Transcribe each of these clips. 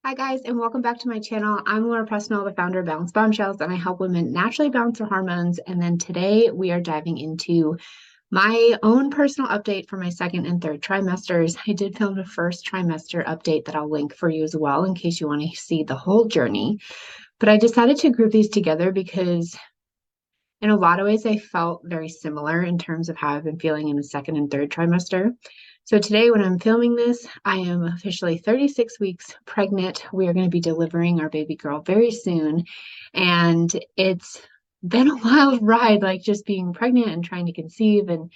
Hi guys, and welcome back to my channel. I'm Laura Presnell, the founder of Balanced Bombshells, and I help women naturally balance their hormones. And then today we are diving into my own personal update for my second and third trimesters. I did film the first trimester update that I'll link for you as well in case you want to see the whole journey. But I decided to group these together because in a lot of ways I felt very similar in terms of how I've been feeling in the second and third trimester. So today, when I'm filming this, I am officially 36 weeks pregnant. We are going to be delivering our baby girl very soon. And it's been a wild ride, like just being pregnant and trying to conceive and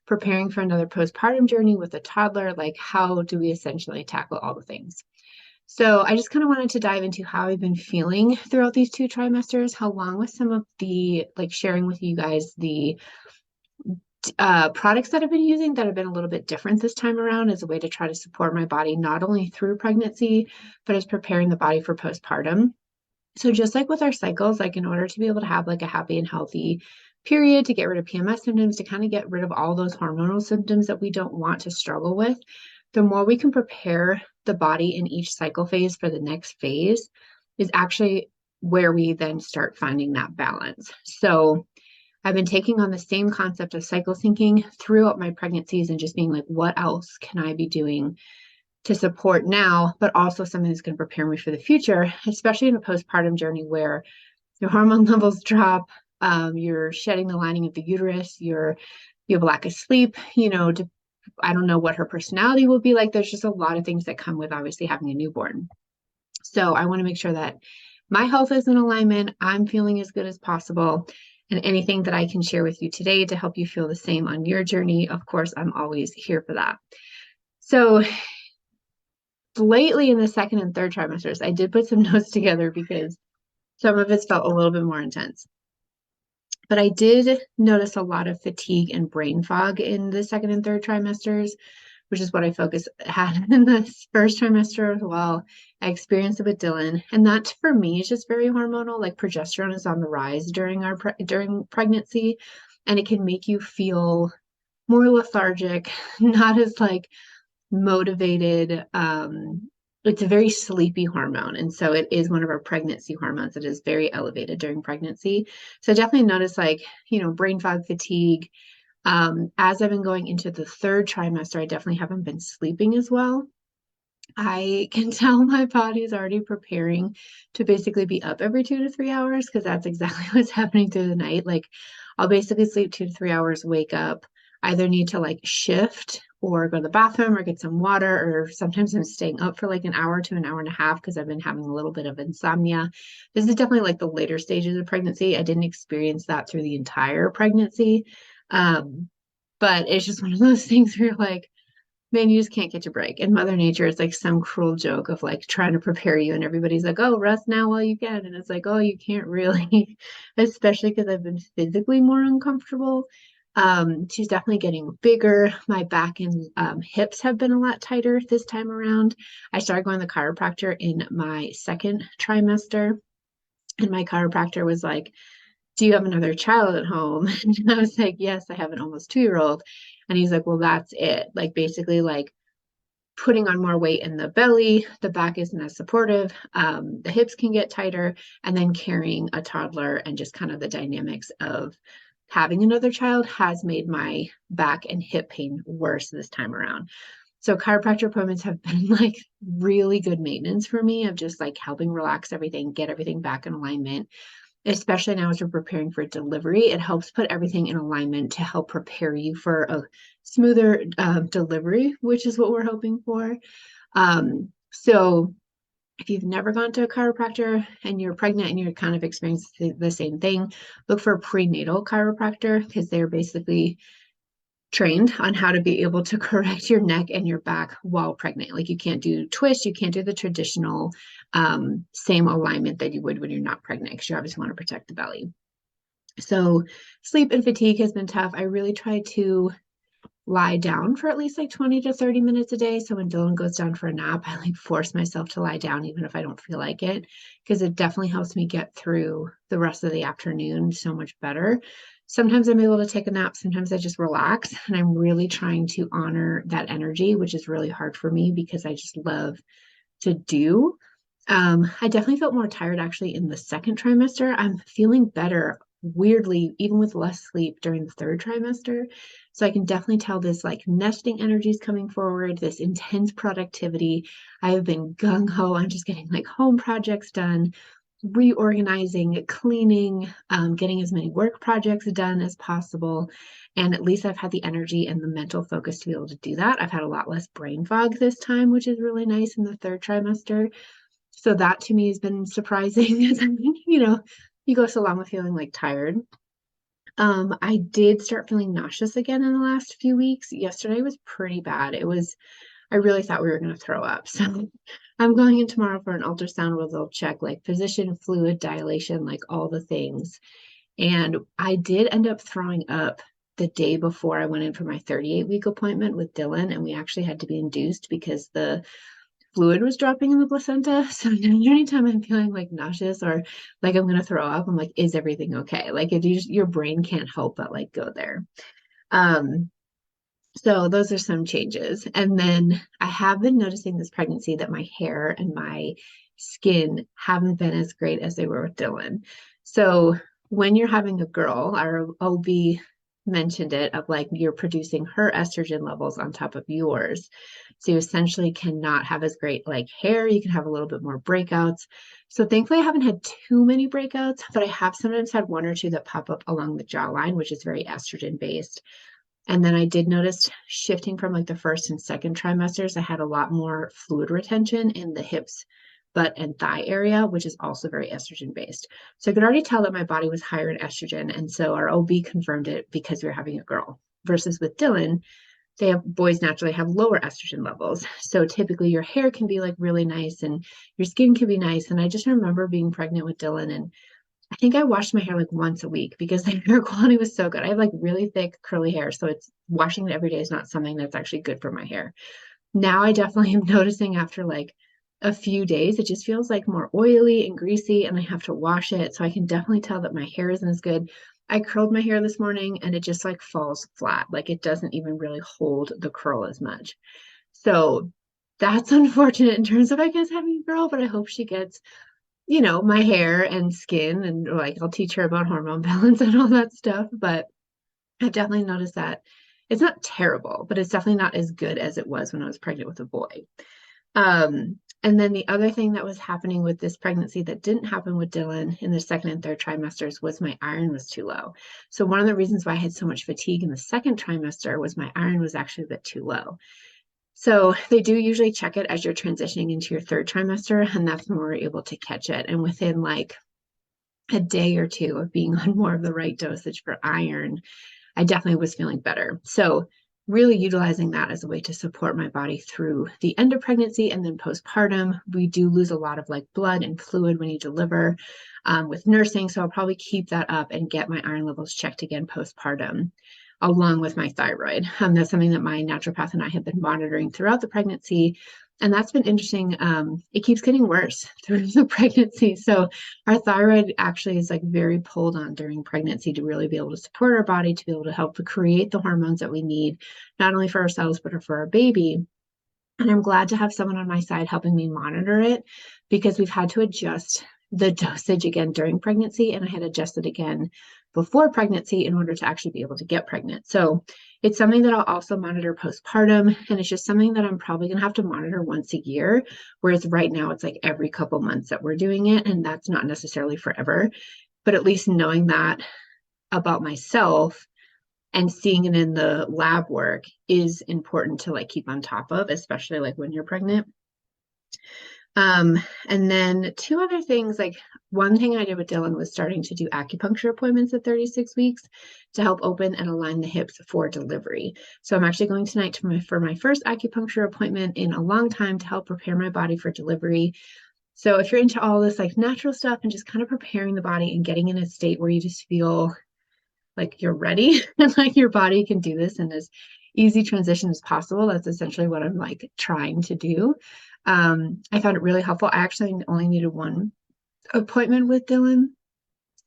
preparing for another postpartum journey with a toddler. Like, how do we essentially tackle all the things? So I just kind of wanted to dive into how I've been feeling throughout these two trimesters, along with some of the, like, sharing with you guys the products that I've been using that have been a little bit different this time around as a way to try to support my body, not only through pregnancy, but as preparing the body for postpartum. So just like with our cycles, like in order to be able to have like a happy and healthy period, to get rid of PMS symptoms, to kind of get rid of all those hormonal symptoms that we don't want to struggle with, the more we can prepare the body in each cycle phase for the next phase is actually where we then start finding that balance. So I've been taking on the same concept of cycle syncing throughout my pregnancies and just being like, what else can I be doing to support now, but also something that's going to prepare me for the future, especially in a postpartum journey where your hormone levels drop, you're shedding the lining of the uterus, you have a lack of sleep, I don't know what her personality will be like. There's just a lot of things that come with obviously having a newborn. So I want to make sure that my health is in alignment, I'm feeling as good as possible, and anything that I can share with you today to help you feel the same on your journey, of course, I'm always here for that. So lately in the second and third trimesters, I did put some notes together because some of it felt a little bit more intense. But I did notice a lot of fatigue and brain fog in the second and third trimesters, which is what I had in the first trimester as well. I experienced it with Dylan, and that for me is just very hormonal. Like progesterone is on the rise during pregnancy, and it can make you feel more lethargic, not as like motivated. It's a very sleepy hormone. And so it is one of our pregnancy hormones that is very elevated during pregnancy. So I definitely noticed like, brain fog, fatigue. As I've been going into the third trimester, I definitely haven't been sleeping as well. I can tell my body is already preparing to basically be up every 2 to 3 hours because that's exactly what's happening through the night. Like I'll basically sleep 2 to 3 hours, wake up, either need to like shift or go to the bathroom or get some water, or sometimes I'm staying up for like an hour to an hour and a half because I've been having a little bit of insomnia. This is definitely like the later stages of pregnancy. I didn't experience that through the entire pregnancy. But it's just one of those things where you're like, man, you just can't catch a break. And Mother Nature is like some cruel joke of like trying to prepare you, and everybody's like, oh, rest now while you can. And it's like, oh, you can't really, especially because I've been physically more uncomfortable. She's definitely getting bigger. My back and hips have been a lot tighter this time around. I started going to the chiropractor in my second trimester, and my chiropractor was like, do you have another child at home? And I was like, yes, I have an almost 2-year-old. And he's like, well, that's it. Like basically like putting on more weight in the belly, the back isn't as supportive, the hips can get tighter, and then carrying a toddler and just kind of the dynamics of having another child has made my back and hip pain worse this time around. So chiropractor appointments have been like really good maintenance for me of just like helping relax everything, get everything back in alignment, especially now as we're preparing for delivery. It helps put everything in alignment to help prepare you for a smoother delivery, which is what we're hoping for. So if you've never gone to a chiropractor and you're pregnant and you're kind of experiencing the same thing, look for a prenatal chiropractor because they're basically trained on how to be able to correct your neck and your back while pregnant. Like you can't do twists, you can't do the traditional same alignment that you would when you're not pregnant because you obviously want to protect the belly. So sleep and fatigue has been tough. I really try to lie down for at least like 20 to 30 minutes a day. So when Dylan goes down for a nap, I like force myself to lie down even if I don't feel like it, because it definitely helps me get through the rest of the afternoon so much better. Sometimes I'm able to take a nap, sometimes I just relax, and I'm really trying to honor that energy, which is really hard for me because I just love to do. I definitely felt more tired actually in the second trimester. I'm feeling better, weirdly, even with less sleep during the third trimester. So I can definitely tell this like nesting energy is coming forward, this intense productivity. I have been gung ho on just getting like home projects done, reorganizing, cleaning, getting as many work projects done as possible. And at least I've had the energy and the mental focus to be able to do that. I've had a lot less brain fog this time, which is really nice in the third trimester. So that to me has been surprising. You go so long with feeling like tired. I did start feeling nauseous again in the last few weeks. Yesterday was pretty bad. I really thought we were going to throw up. So I'm going in tomorrow for an ultrasound where they'll check like position, fluid dilation, like all the things. And I did end up throwing up the day before I went in for my 38-week appointment with Dylan, and we actually had to be induced because the fluid was dropping in the placenta. So anytime I'm feeling like nauseous or like I'm gonna throw up, I'm like, is everything okay? Like your brain can't help but like go there. Um, so those are some changes. And then I have been noticing this pregnancy that my hair and my skin haven't been as great as they were with Dylan. So when you're having a girl, our OB mentioned it of like you're producing her estrogen levels on top of yours. So you essentially cannot have as great like hair. You can have a little bit more breakouts. So thankfully I haven't had too many breakouts, but I have sometimes had one or two that pop up along the jawline, which is very estrogen based. And then I did notice shifting from like the first and second trimesters, I had a lot more fluid retention in the hips, butt, and thigh area, which is also very estrogen based. So I could already tell that my body was higher in estrogen. And so our OB confirmed it because we were having a girl. Versus with Dylan, boys naturally have lower estrogen levels. So typically your hair can be like really nice and your skin can be nice. And I just remember being pregnant with Dylan, and I think I washed my hair like once a week because the hair quality was so good. I have like really thick curly hair, so it's washing it every day is not something that's actually good for my hair. Now I definitely am noticing after like a few days, it just feels like more oily and greasy, and I have to wash it. So I can definitely tell that my hair isn't as good. I curled my hair this morning and it just like falls flat. Like it doesn't even really hold the curl as much. So that's unfortunate in terms of, I guess, having a girl, but I hope she gets my hair and skin, and like I'll teach her about hormone balance and all that stuff. But I've definitely noticed that it's not terrible, but it's definitely not as good as it was when I was pregnant with a boy. And then the other thing that was happening with this pregnancy that didn't happen with Dylan in the second and third trimesters was my iron was too low. So one of the reasons why I had so much fatigue in the second trimester was my iron was actually a bit too low. So they do usually check it as you're transitioning into your third trimester, and that's when we're able to catch it. And within like a day or two of being on more of the right dosage for iron, I definitely was feeling better. So really utilizing that as a way to support my body through the end of pregnancy and then postpartum. We do lose a lot of like blood and fluid when you deliver with nursing. So I'll probably keep that up and get my iron levels checked again postpartum, along with my thyroid. That's something that my naturopath and I have been monitoring throughout the pregnancy. And that's been interesting. It keeps getting worse through the pregnancy. So our thyroid actually is like very pulled on during pregnancy to really be able to support our body, to be able to help to create the hormones that we need, not only for ourselves, but for our baby. And I'm glad to have someone on my side helping me monitor it, because we've had to adjust the dosage again during pregnancy, and I had adjusted again before pregnancy in order to actually be able to get pregnant. So it's something that I'll also monitor postpartum, and it's just something that I'm probably going to have to monitor once a year, whereas right now it's like every couple months that we're doing it, and that's not necessarily forever. But at least knowing that about myself and seeing it in the lab work is important to like keep on top of, especially like when you're pregnant. Um, and then two other things, like one thing I did with Dylan was starting to do acupuncture appointments at 36 weeks to help open and align the hips for delivery. So I'm actually going tonight for my first acupuncture appointment in a long time to help prepare my body for delivery. So if you're into all this like natural stuff and just kind of preparing the body and getting in a state where you just feel like you're ready and like your body can do this in as easy transition as possible, that's essentially what I'm like trying to do. I found it really helpful. I actually only needed one appointment with Dylan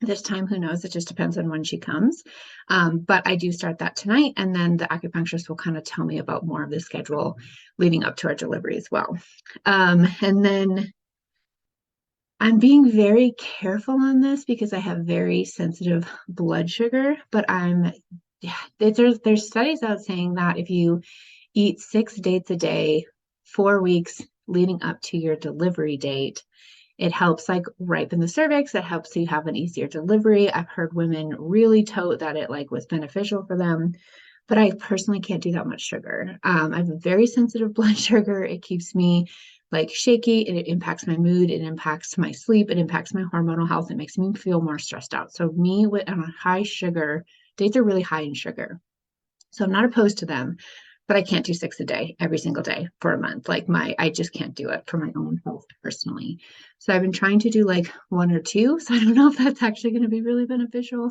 this time. Who knows? It just depends on when she comes. But I do start that tonight, and then the acupuncturist will kind of tell me about more of the schedule leading up to our delivery as well. And then I'm being very careful on this because I have very sensitive blood sugar, but yeah, there's studies out saying that if you eat 6 dates a day, 4 weeks leading up to your delivery date, it helps like ripen the cervix. It helps you have an easier delivery. I've heard women really tote that it like was beneficial for them, but I personally can't do that much sugar. I have a very sensitive blood sugar. It keeps me like shaky, and it impacts my mood. It impacts my sleep. It impacts my hormonal health. It makes me feel more stressed out. So me with on a high sugar, dates are really high in sugar. So I'm not opposed to them, but I can't do 6 a day every single day for a month. Like I just can't do it for my own health personally. So I've been trying to do like one or two. So I don't know if that's actually going to be really beneficial,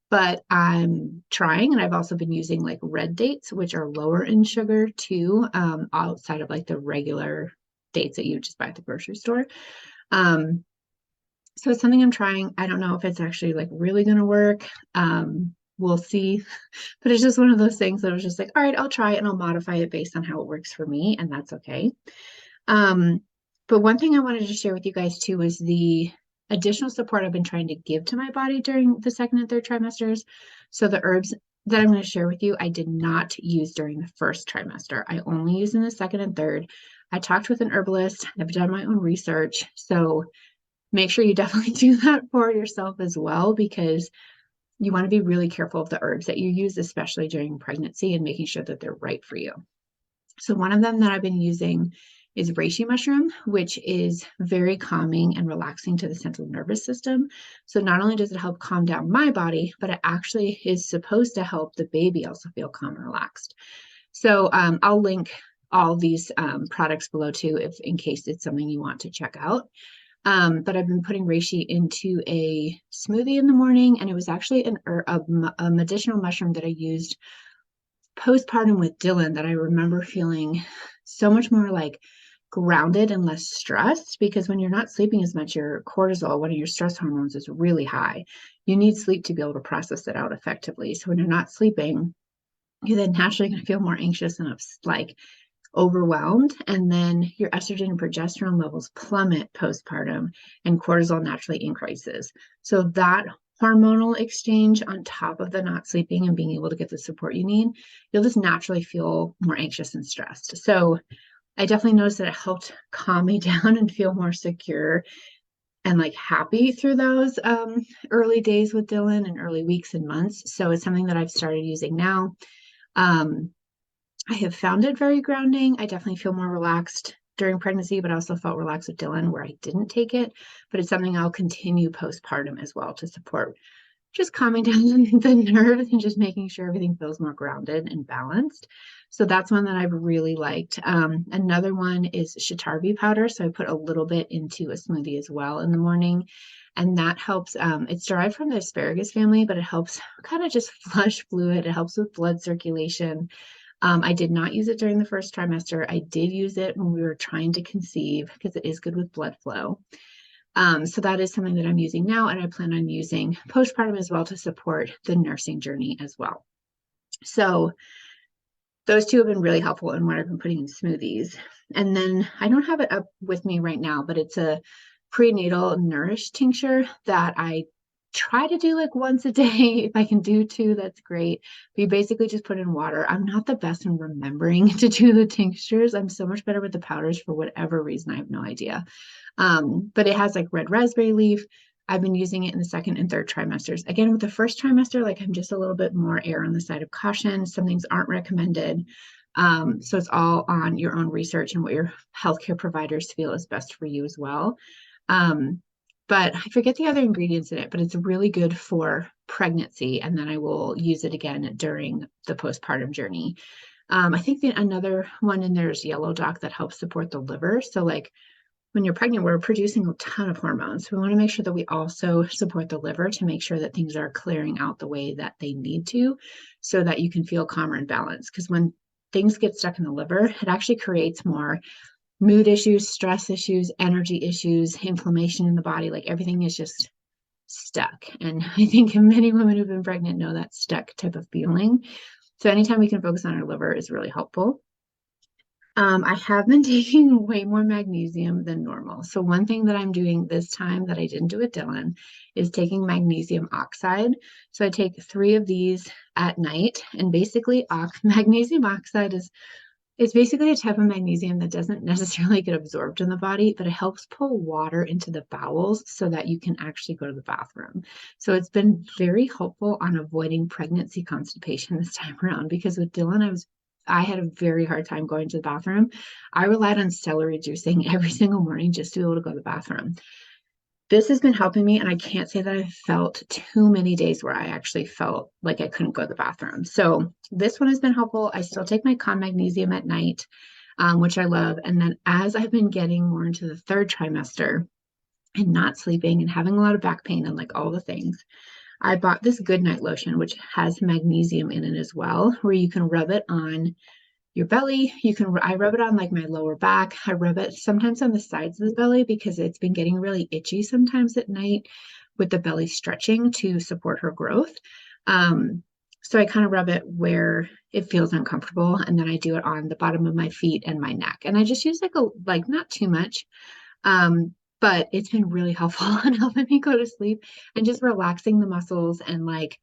but I'm trying. And I've also been using like red dates, which are lower in sugar too, outside of like the regular dates that you just buy at the grocery store. Um, so it's something I'm trying. I don't know if it's actually like really going to work. We'll see. But it's just one of those things that I was just like, all right, I'll try it and I'll modify it based on how it works for me, and that's okay. Um, but one thing I wanted to share with you guys too was the additional support I've been trying to give to my body during the second and third trimesters. So the herbs that I'm going to share with you, I did not use during the first trimester. I only used in the second and third. I talked with an herbalist. I've done my own research. So make sure you definitely do that for yourself as well, because you want to be really careful of the herbs that you use, especially during pregnancy, and making sure that they're right for you. So one of them that I've been using is reishi mushroom, which is very calming and relaxing to the central nervous system. So not only does it help calm down my body, but it actually is supposed to help the baby also feel calm and relaxed. So I'll link all these products below too, if in case it's something you want to check out. But I've been putting reishi into a smoothie in the morning, and it was actually a medicinal mushroom that I used postpartum with Dylan that I remember feeling so much more like grounded and less stressed, because when you're not sleeping as much, your cortisol, one of your stress hormones, is really high. You need sleep to be able to process it out effectively. So when you're not sleeping, you're then naturally going to feel more anxious and like overwhelmed, and then your estrogen and progesterone levels plummet postpartum, and cortisol naturally increases. So that hormonal exchange on top of the not sleeping and being able to get the support you need, you'll just naturally feel more anxious and stressed. So I definitely noticed that it helped calm me down and feel more secure and like happy through those early days with Dylan and early weeks and months. So it's something that I've started using now. um, I have found it very grounding. I definitely feel more relaxed during pregnancy, but I also felt relaxed with Dylan where I didn't take it. But it's something I'll continue postpartum as well to support just calming down the nerves and just making sure everything feels more grounded and balanced. So that's one that I've really liked. Another one is shiitake powder. So I put a little bit into a smoothie as well in the morning. And that helps. It's derived from the asparagus family, but it helps kind of just flush fluid. It helps with blood circulation. I did not use it during the first trimester. I did use it when we were trying to conceive because it is good with blood flow. So that is something that I'm using now, and I plan on using postpartum as well to support the nursing journey as well. So those two have been really helpful in what I've been putting in smoothies. And then I don't have it up with me right now, but it's a prenatal nourish tincture that I try to do like once a day. If I can do two, that's great. But you basically just put in water. I'm not the best in remembering to do the tinctures. I'm so much better with the powders for whatever reason. I have no idea. But it has like red raspberry leaf. I've been using it in the second and third trimesters. Again, with the first trimester, like I'm just a little bit more err on the side of caution. Some things aren't recommended. So it's all on your own research and what your healthcare providers feel is best for you as well. Um, but I forget the other ingredients in it, but it's really good for pregnancy. And then I will use it again during the postpartum journey. I think another one in there is yellow dock that helps support the liver. So like when you're pregnant, we're producing a ton of hormones. We want to make sure that we also support the liver to make sure that things are clearing out the way that they need to, so that you can feel calmer and balanced. Because when things get stuck in the liver, it actually creates more mood issues, stress issues, energy issues, inflammation in the body. Like everything is just stuck. And I think many women who've been pregnant know that stuck type of feeling. So anytime we can focus on our liver is really helpful. I have been taking way more magnesium than normal. So one thing that I'm doing this time that I didn't do with Dylan is taking magnesium oxide. So I take 3 of these at night, and basically magnesium oxide is it's basically a type of magnesium that doesn't necessarily get absorbed in the body, but it helps pull water into the bowels so that you can actually go to the bathroom. So it's been very helpful on avoiding pregnancy constipation this time around because with Dylan, I had a very hard time going to the bathroom. I relied on celery juicing every single morning just to be able to go to the bathroom. This has been helping me, and I can't say that I felt too many days where I actually felt like I couldn't go to the bathroom. So this one has been helpful. I still take my con magnesium at night, which I love. And then as I've been getting more into the third trimester and not sleeping and having a lot of back pain and like all the things, I bought this good night lotion, which has magnesium in it as well, where you can rub it on your belly. I rub it on like my lower back. I rub it sometimes on the sides of the belly because it's been getting really itchy sometimes at night with the belly stretching to support her growth. So I kind of rub it where it feels uncomfortable, and then I do it on the bottom of my feet and my neck. And I just use like not too much, but it's been really helpful in helping me go to sleep and just relaxing the muscles and like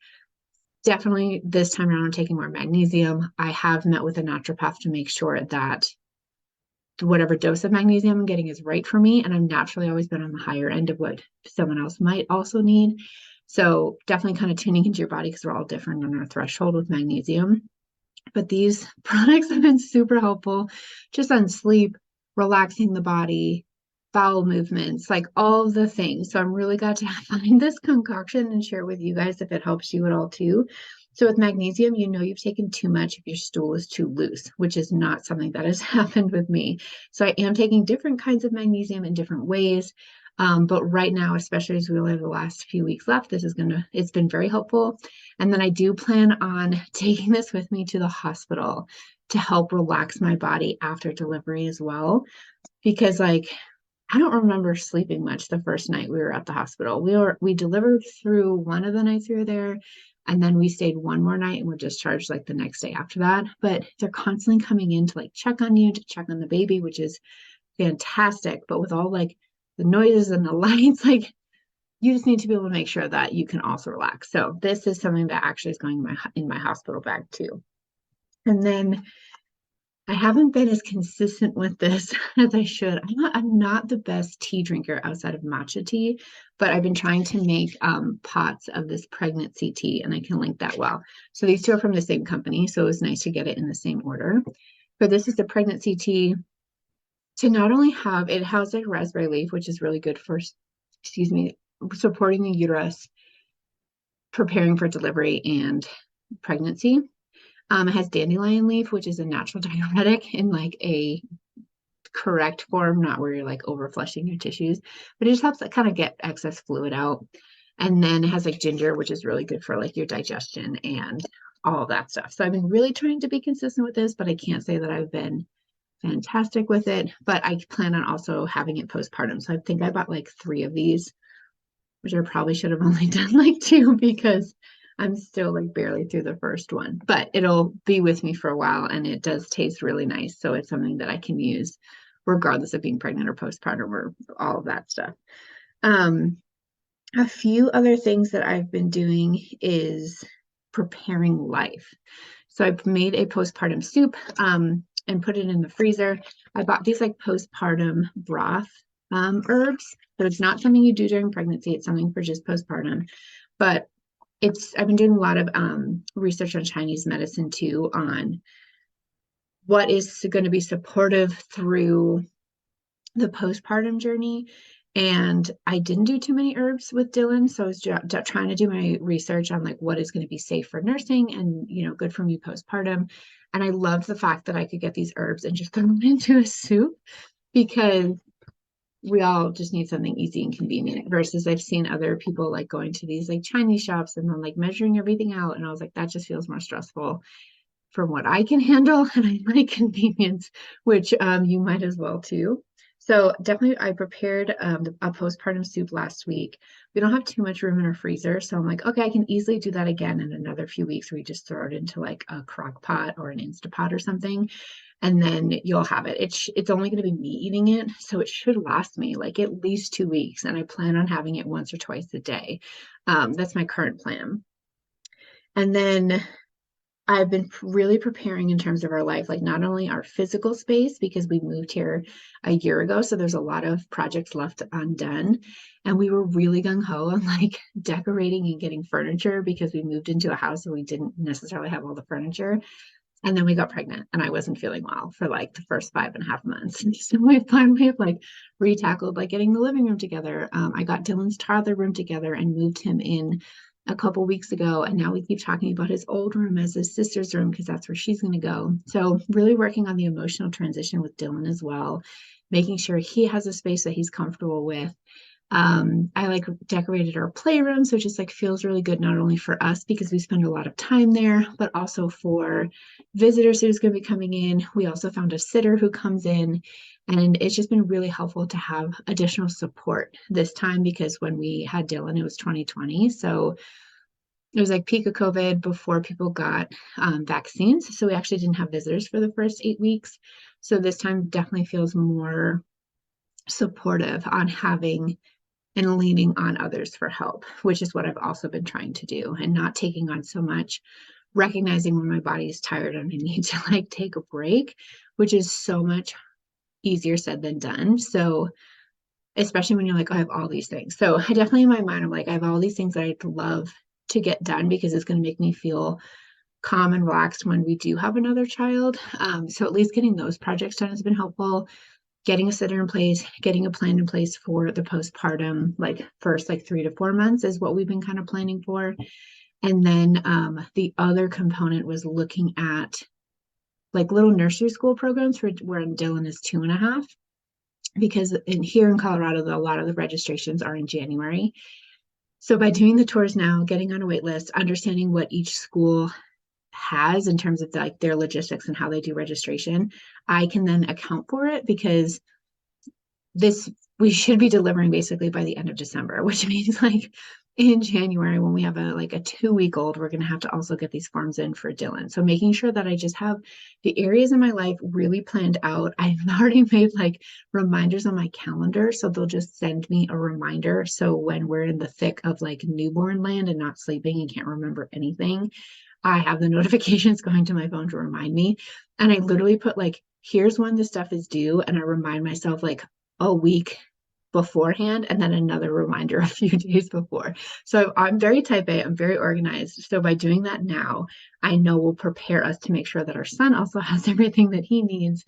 definitely this time around, I'm taking more magnesium. I have met with a naturopath to make sure that whatever dose of magnesium I'm getting is right for me. And I've naturally always been on the higher end of what someone else might also need. So definitely kind of tuning into your body because we're all different on our threshold with magnesium. But these products have been super helpful just on sleep, relaxing the body, bowel movements, like all the things. So I'm really glad to find this concoction and share it with you guys if it helps you at all too. So with magnesium, you know you've taken too much if your stool is too loose, which is not something that has happened with me. So I am taking different kinds of magnesium in different ways. But right now, especially as we only have the last few weeks left, it's been very helpful. And then I do plan on taking this with me to the hospital to help relax my body after delivery as well. Because like I don't remember sleeping much the first night we were at the hospital. We delivered through one of the nights we were there, and then we stayed one more night and were discharged like the next day after that. But they're constantly coming in to like check on you, to check on the baby, which is fantastic. But with all like the noises and the lights, like you just need to be able to make sure that you can also relax. So this is something that actually is going in my hospital bag too. And then I haven't been as consistent with this as I should. I'm not the best tea drinker outside of matcha tea, but I've been trying to make pots of this pregnancy tea, and I can link that well. So these two are from the same company, so it was nice to get it in the same order. But this is the pregnancy tea to not only have it has like raspberry leaf, which is really good for, excuse me, supporting the uterus, preparing for delivery and pregnancy. It has dandelion leaf, which is a natural diuretic in like a correct form, not where you're like over flushing your tissues, but it just helps kind of get excess fluid out. And then it has like ginger, which is really good for like your digestion and all of that stuff. So I've been really trying to be consistent with this, but I can't say that I've been fantastic with it. But I plan on also having it postpartum. So I think I bought like 3 of these, which I probably should have only done like 2 because I'm still like barely through the first one, but it'll be with me for a while and it does taste really nice. So it's something that I can use regardless of being pregnant or postpartum or all of that stuff. Um, a few other things that I've been doing is preparing life. So I've made a postpartum soup and put it in the freezer. I bought these like postpartum broth herbs. So it's not something you do during pregnancy. It's something for just postpartum. But I've been doing a lot of research on Chinese medicine too, on what is going to be supportive through the postpartum journey. And I didn't do too many herbs with Dylan. So I was trying to do my research on like what is going to be safe for nursing and, you know, good for me postpartum. And I loved the fact that I could get these herbs and just throw them into a soup because we all just need something easy and convenient versus I've seen other people like going to these like Chinese shops and then like measuring everything out. And I was like, that just feels more stressful from what I can handle. And I like convenience, which you might as well too. So definitely I prepared a postpartum soup last week. We don't have too much room in our freezer. So I'm like, okay, I can easily do that again in another few weeks. We just throw it into like a crock pot or an Instapot or something. and then you'll have it. It's only going to be me eating it, so it should last me like at least 2 weeks, and I plan on having it once or twice a day. That's my current plan. And then I've been really preparing in terms of our life, like not only our physical space, because we moved here a year ago, so there's a lot of projects left undone. And we were really gung ho on like decorating and getting furniture because we moved into a house and we didn't necessarily have all the furniture. And then we got pregnant and I wasn't feeling well for like the first 5.5 months. So we finally have like retackled like getting the living room together. I got Dylan's toddler room together and moved him in a couple weeks ago. And now we keep talking about his old room as his sister's room because that's where she's going to go. So really working on the emotional transition with Dylan as well, making sure he has a space that he's comfortable with. I like decorated our playroom, so it just like feels really good, not only for us because we spend a lot of time there, but also for visitors who's going to be coming in. We also found a sitter who comes in, and it's just been really helpful to have additional support this time because when we had Dylan, it was 2020. So it was like peak of COVID before people got vaccines. So we actually didn't have visitors for the first 8 weeks. So this time definitely feels more supportive on having and leaning on others for help, which is what I've also been trying to do and not taking on so much, recognizing when my body is tired and I need to like take a break, which is so much easier said than done. So, especially when you're like, oh, I have all these things. So, I definitely in my mind, I'm like, I have all these things that I'd love to get done because it's going to make me feel calm and relaxed when we do have another child. So, at least getting those projects done has been helpful, getting a sitter in place, getting a plan in place for the postpartum, like first like 3 to 4 months is what we've been kind of planning for. And then the other component was looking at like little nursery school programs for where Dylan is 2.5, because here in Colorado, a lot of the registrations are in January. So by doing the tours now, getting on a wait list, understanding what each school has in terms of like their logistics and how they do registration, I can then account for it because this we should be delivering basically by the end of December, which means like in January when we have a 2 week old, we're going to have to also get these forms in for Dylan. So making sure that I just have the areas in my life really planned out. I've already made like reminders on my calendar, so they'll just send me a reminder. So when we're in the thick of like newborn land and not sleeping and can't remember anything, I have the notifications going to my phone to remind me. And I literally put like, here's when the stuff is due. And I remind myself like a week beforehand and then another reminder a few days before. So I'm very type A, I'm very organized. So by doing that now, I know will prepare us to make sure that our son also has everything that he needs.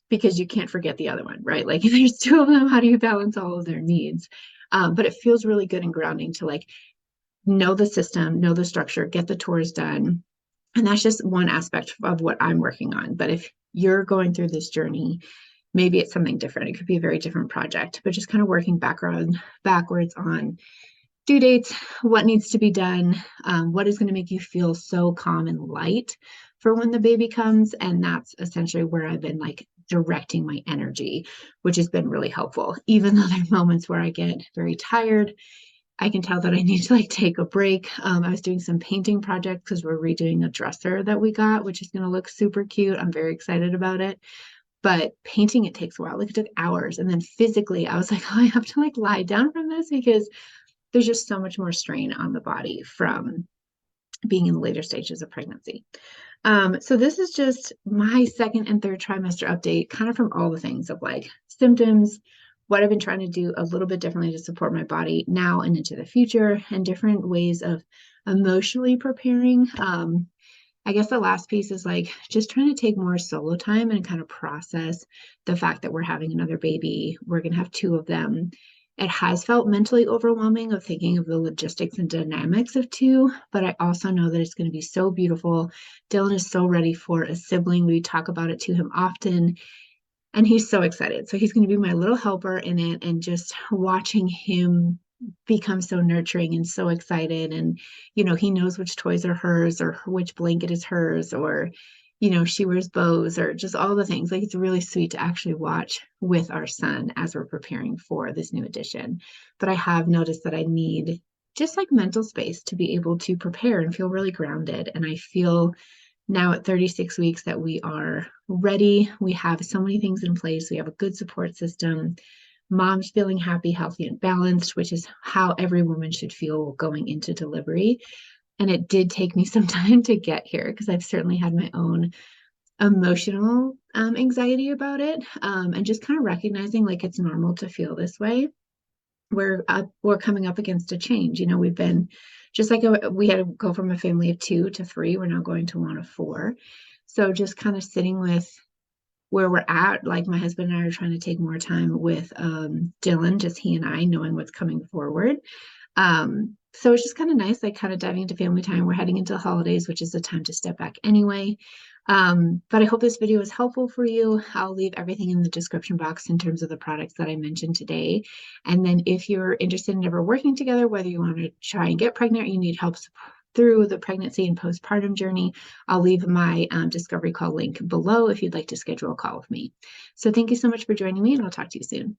Because you can't forget the other one, right? Like if there's two of them, how do you balance all of their needs? But it feels really good and grounding to like know the system, know the structure, get the tours done. And that's just one aspect of what I'm working on. But if you're going through this journey, maybe it's something different. It could be a very different project, but just kind of working backwards on due dates, what needs to be done, what is going to make you feel so calm and light for when the baby comes. And that's essentially where I've been like directing my energy, which has been really helpful. Even though there are moments where I get very tired, I can tell that I need to like take a break. I was doing some painting projects because we're redoing a dresser that we got, which is going to look super cute. I'm very excited about it. But painting, it takes a while. Like it took hours. And then physically, I was like, oh, I have to like lie down from this because there's just so much more strain on the body from being in the later stages of pregnancy. So this is just my second and third trimester update, kind of from all the things of like symptoms, what I've been trying to do a little bit differently to support my body now and into the future, and different ways of emotionally preparing. I guess the last piece is like just trying to take more solo time and kind of process the fact that we're having another baby. We're going to have two of them. It has felt mentally overwhelming of thinking of the logistics and dynamics of two, but I also know that it's going to be so beautiful. Dylan is so ready for a sibling. We talk about it to him often, and he's so excited. So he's going to be my little helper in it, and just watching him become so nurturing and so excited. And, he knows which toys are hers or which blanket is hers, or, she wears bows or just all the things. Like it's really sweet to actually watch with our son as we're preparing for this new addition. But I have noticed that I need just like mental space to be able to prepare and feel really grounded. And I feel now at 36 weeks that we are ready. We have so many things in place. We have a good support system. Mom's feeling happy, healthy, and balanced, which is how every woman should feel going into delivery. And it did take me some time to get here because I've certainly had my own emotional anxiety about it, and just kind of recognizing like it's normal to feel this way. We're coming up against a change. We've been just like we had to go from a family of 2 to 3. We're now going to one of 4. So just kind of sitting with where we're at, like my husband and I are trying to take more time with Dylan, just he and I knowing what's coming forward. So it's just kind of nice, like kind of diving into family time. We're heading into the holidays, which is the time to step back anyway. But I hope this video is helpful for you. I'll leave everything in the description box in terms of the products that I mentioned today. And then if you're interested in ever working together, whether you want to try and get pregnant or you need help through the pregnancy and postpartum journey, I'll leave my discovery call link below if you'd like to schedule a call with me. So thank you so much for joining me, and I'll talk to you soon.